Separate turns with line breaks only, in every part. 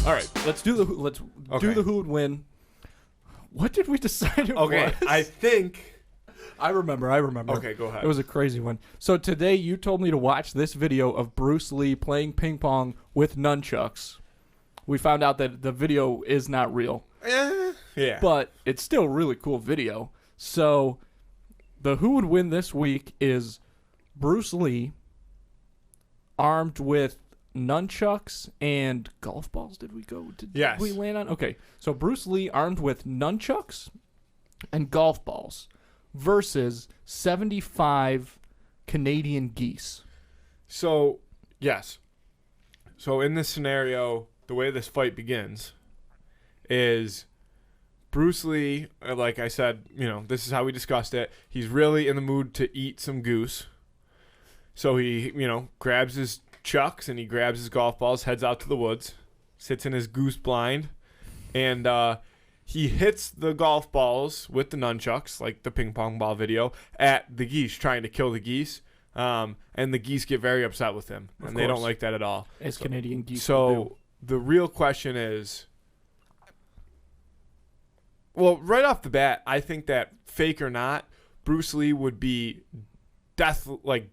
All right, let's do the who would win. What did we decide it was?
I think
I remember.
Okay, go ahead.
It was a crazy one. So today you told me to watch this video of Bruce Lee playing ping pong with nunchucks. We found out that the video is not real.
Yeah.
But it's still a really cool video. So the who would win this week is Bruce Lee armed with nunchucks and golf balls. Did
Yes.
we land on? Okay. So Bruce Lee armed with nunchucks and golf balls versus 75 Canadian geese.
So, yes. So in this scenario, the way this fight begins is Bruce Lee, like I said, this is how we discussed it. He's really in the mood to eat some goose. So he, grabs his chucks and he grabs his golf balls, heads out to the woods, sits in his goose blind, and he hits the golf balls with the nunchucks, like the ping pong ball video, at the geese, trying to kill the geese. And the geese get very upset with him, and they don't like that at all.
As Canadian geese.
So the real question is, well, right off the bat, I think that fake or not, Bruce Lee would be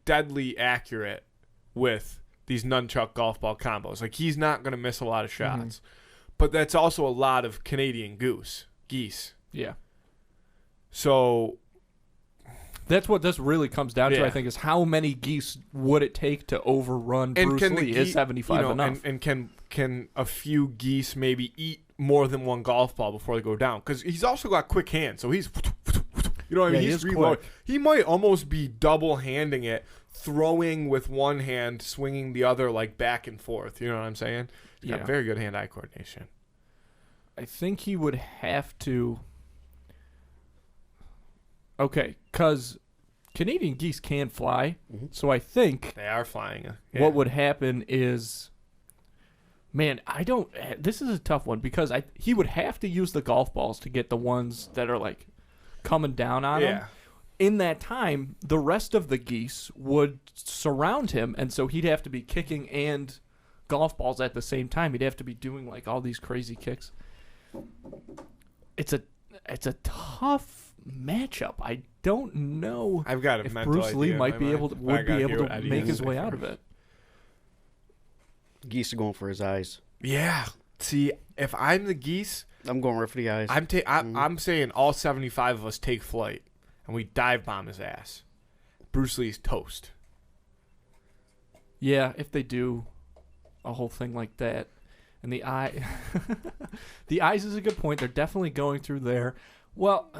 deadly accurate with these nunchuck golf ball combos. Like, he's not going to miss a lot of shots. Mm-hmm. But that's also a lot of Canadian geese.
Yeah.
So
that's what this really comes down to, I think, is how many geese would it take to overrun Bruce Lee? Is 75 enough?
And can a few geese maybe eat more than one golf ball before they go down? Because he's also got quick hands, so he's... You know what I mean? He's reloading. He might almost be double-handing it, throwing with one hand, swinging the other like back and forth. You know what I'm saying? He's got very good hand-eye coordination.
I think he would have to... Okay, because Canadian geese can fly, so I think...
They are flying.
What would happen is... Man, this is a tough one, because he would have to use the golf balls to get the ones that are like coming down on him. In that time, the rest of the geese would surround him, and so he'd have to be kicking and golf balls at the same time. He'd have to be doing like all these crazy kicks. It's a tough matchup. I don't know.
I've got
if Bruce Lee would be able to make his way out of it.
Geese are going for his eyes.
Yeah. See, if I'm the geese,
I'm going right for the eyes.
I'm saying all 75 of us take flight and we dive bomb his ass. Bruce Lee's toast.
Yeah, if they do a whole thing like that. And the eyes is a good point. They're definitely going through there. Well,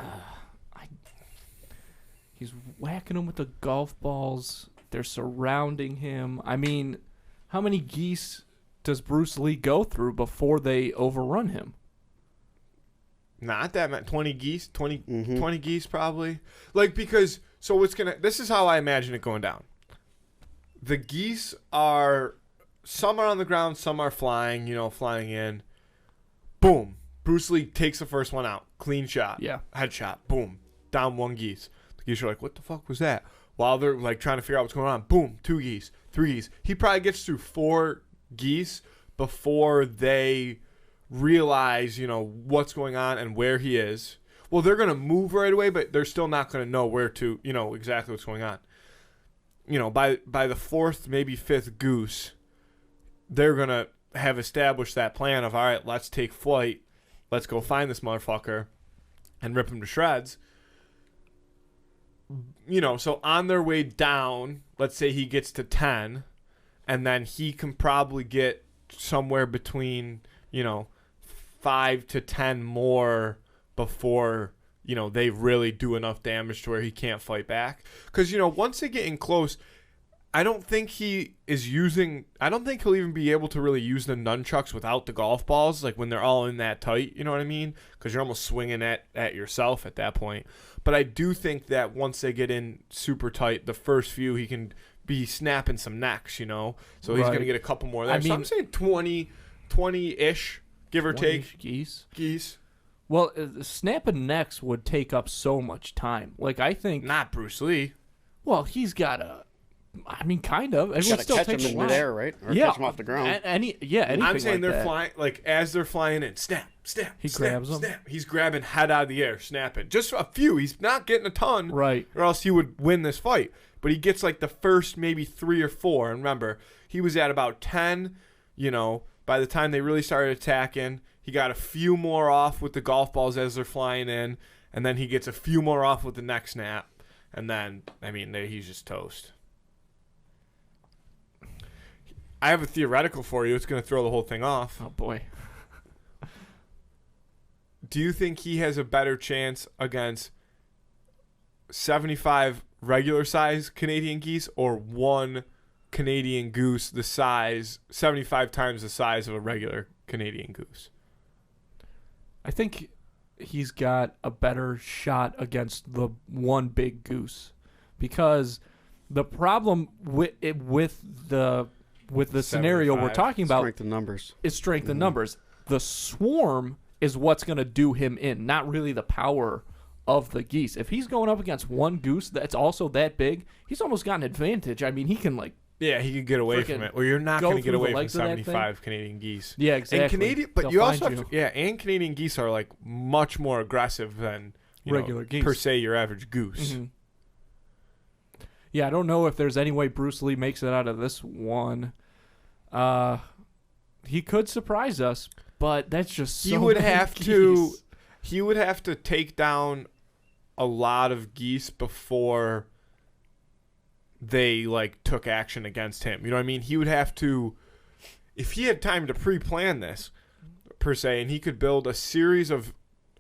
he's whacking them with the golf balls. They're surrounding him. I mean, how many geese does Bruce Lee go through before they overrun him?
Not that much. 20 geese? 20 geese probably. Like, because, this is how I imagine it going down. The geese are, some are on the ground, some are flying, flying in. Boom. Bruce Lee takes the first one out. Clean shot.
Yeah.
Headshot. Boom. Down one geese. The geese are like, what the fuck was that? While they're like trying to figure out what's going on. Boom. 2 geese. 3 geese. He probably gets through 4 geese before they realize, what's going on and where he is. Well, they're going to move right away, but they're still not going to know where to, exactly what's going on. By the 4th, maybe 5th goose, they're going to have established that plan of, all right, let's take flight. Let's go find this motherfucker and rip him to shreds. So on their way down, let's say he gets to 10, and then he can probably get somewhere between, 5 to 10 more before, they really do enough damage to where he can't fight back. Because, once they get in close, I don't think he'll even be able to really use the nunchucks without the golf balls, like when they're all in that tight, you know what I mean? Because you're almost swinging at yourself at that point. But I do think that once they get in super tight, the first few, he can be snapping some necks, So he's going to get a couple more there. So I'm saying 20-ish, give or take. Geese.
Well, snapping necks would take up so much time. Like, I think...
Not Bruce Lee.
Well, he's got to I mean, kind of. It
You
would
gotta
still
catch
take
them
a
in
while.
midair, right? Or
Yeah,
catch them off the ground.
Anything
I'm saying
like
they're
that.
flying, like, as they're flying in, snap,
He
snap,
grabs them.
snap. He's grabbing head out of the air, snapping. Just a few. He's not getting a ton.
Right.
Or else he would win this fight. But he gets, like, the first maybe 3 or 4. And remember, he was at about 10, by the time they really started attacking. He got a few more off with the golf balls as they're flying in. And then he gets a few more off with the next snap. And then, he's just toast. I have a theoretical for you. It's going to throw the whole thing off.
Oh, boy.
Do you think he has a better chance against 75 regular size Canadian geese or one Canadian goose the size, 75 times the size of a regular Canadian goose?
I think he's got a better shot against the one big goose, because the problem with the scenario we're talking about
Strength in numbers.
is strength in numbers. The swarm is what's going to do him in, not really the power of the geese. If he's going up against one goose that's also that big, he's almost got an advantage. I mean, he can
he could get away from it. Well, you're not going to get away from 75 Canadian geese.
Yeah, exactly.
And but you also have to, and Canadian geese are like much more aggressive than
regular geese,
per se, your average goose.
Mm-hmm. Yeah, I don't know if there's any way Bruce Lee makes it out of this one. He could surprise us, but that's just so
he would
many
have
geese.
to. He would have to take down a lot of geese before they took action against him. You know what I mean? He would have to, if he had time to pre-plan this per se, and he could build a series of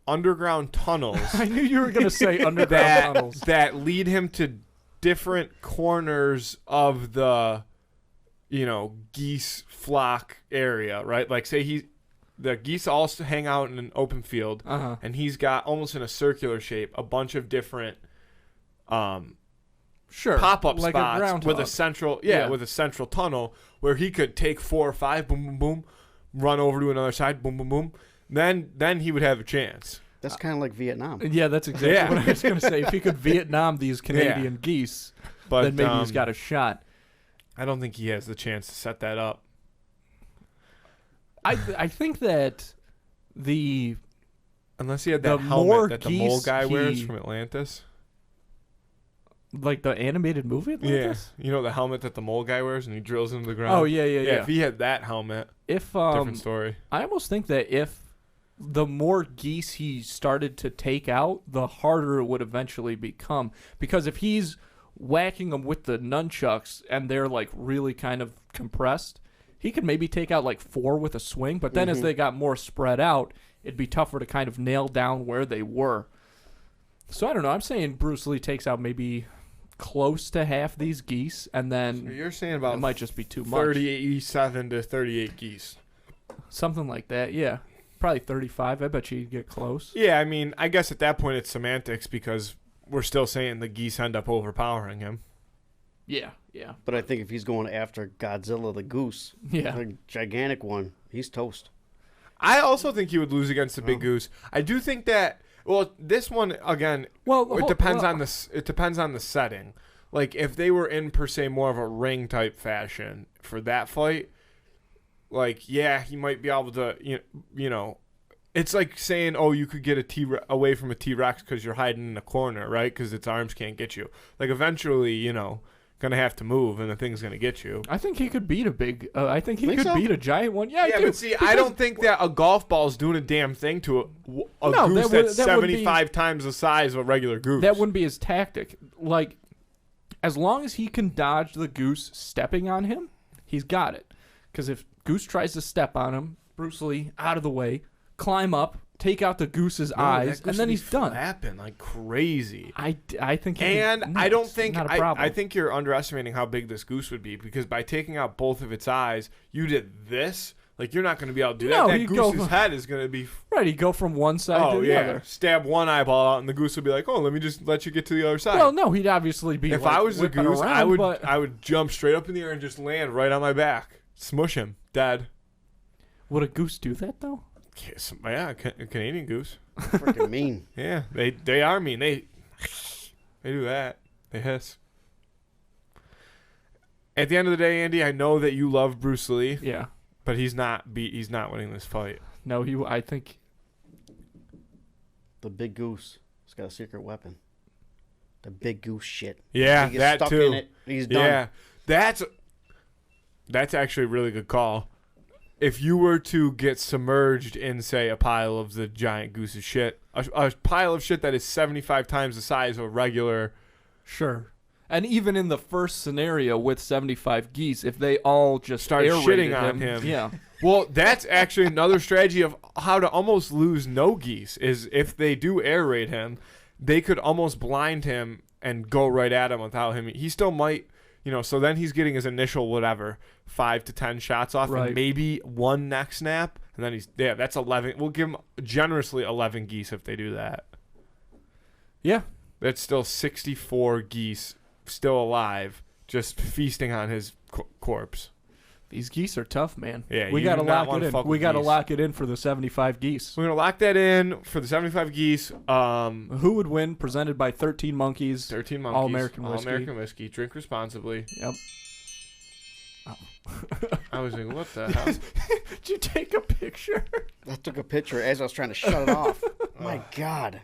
underground tunnels.
I knew you were going to say underground tunnels
that lead him to different corners of the geese flock area, right? Like, say the geese all hang out in an open field, and he's got, almost in a circular shape, a bunch of different pop-up spots with a central with a central tunnel where he could take 4 or 5, boom, boom, boom, run over to another side, boom, boom, boom. Then he would have a chance.
That's kind of like Vietnam.
Yeah, that's exactly what I was going to say. If he could Vietnam these Canadian geese, then maybe he's got a shot.
I don't think he has the chance to set that up.
I think that
unless he had that helmet that the mole guy wears from Atlantis.
Like the animated movie Atlantis?
Yeah. The helmet that the mole guy wears and he drills into the ground?
Oh, yeah.
If he had that helmet, different story.
I almost think that if the more geese he started to take out, the harder it would eventually become. Because if he's whacking them with the nunchucks and they're really kind of compressed, he could maybe take out 4 with a swing. But then as they got more spread out, it'd be tougher to kind of nail down where they were. So I don't know. I'm saying Bruce Lee takes out maybe close to half these geese, and then
so you're saying about
it might just be too much.
37 to 38 geese.
Something like that, yeah. Probably 35. I bet you'd get close.
Yeah, I mean, I guess at that point it's semantics because we're still saying the geese end up overpowering him.
Yeah.
But I think if he's going after Godzilla the goose, the gigantic one, he's toast.
I also think he would lose against the big goose. I do think that. Well, this one again. It depends on the. It depends on the setting. Like if they were in per se more of a ring type fashion for that fight, he might be able to. It's like saying, oh, you could get away from a T-Rex because you're hiding in a corner, right? Because its arms can't get you. Eventually, gonna have to move, and the thing's gonna get you.
I think he could beat a big. I think he could beat a giant one. Yeah,
but see, I don't think that a golf ball's doing a damn thing to a goose that's 75 times the size of a regular goose.
That wouldn't be his tactic. As long as he can dodge the goose stepping on him, he's got it. Because if goose tries to step on him, Bruce Lee out of the way, climb up, take out the goose's eyes, and then he's done.
Flapping like crazy.
I think.
I don't think.
Not a problem.
I think you're underestimating how big this goose would be because by taking out both of its eyes, you did this. You're not going to be able to do that. That goose's head is going to be
right. He'd go from one side to the other.
Stab one eyeball out, and the goose would be like, "Oh, let me just let you get to the other side."
Well, no, he'd obviously be.
If I was a goose,
around,
I would jump straight up in the air and just land right on my back, smush him, dead.
Would a goose do that though?
Yeah, a Canadian goose.
Freaking mean.
Yeah, they are mean. They do that. They hiss. At the end of the day, Andy, I know that you love Bruce Lee.
Yeah.
But he's not winning this fight.
No, I think
the big goose has got a secret weapon. The big goose shit.
Yeah,
he gets
that
stuck
too.
in it, he's done.
Yeah, that's actually a really good call. If you were to get submerged in, say, a pile of the giant goose's shit, a pile of shit that is 75 times the size of a regular.
Sure. And even in the first scenario with 75 geese, if they all just
start shitting on him.
Yeah.
Well, that's actually another strategy of how to almost lose no geese is if they do air raid him, they could almost blind him and go right at him without him. He still might, so then he's getting his initial 5 to 10 shots off and maybe one neck snap. And then that's 11. We'll give him generously 11 geese if they do that.
Yeah.
That's still 64 geese still alive, just feasting on his corpse.
These geese are tough, man.
Yeah,
we got to lock it in. We got to lock it in for the 75 geese.
We're going to lock that in for the 75 geese.
Who would win? Presented by 13 Monkeys.
13 Monkeys.
All-American whiskey.
All-American whiskey. Drink responsibly.
Yep.
Oh. I was like, what the hell?
Did you take a picture?
I took a picture as I was trying to shut it off. My God.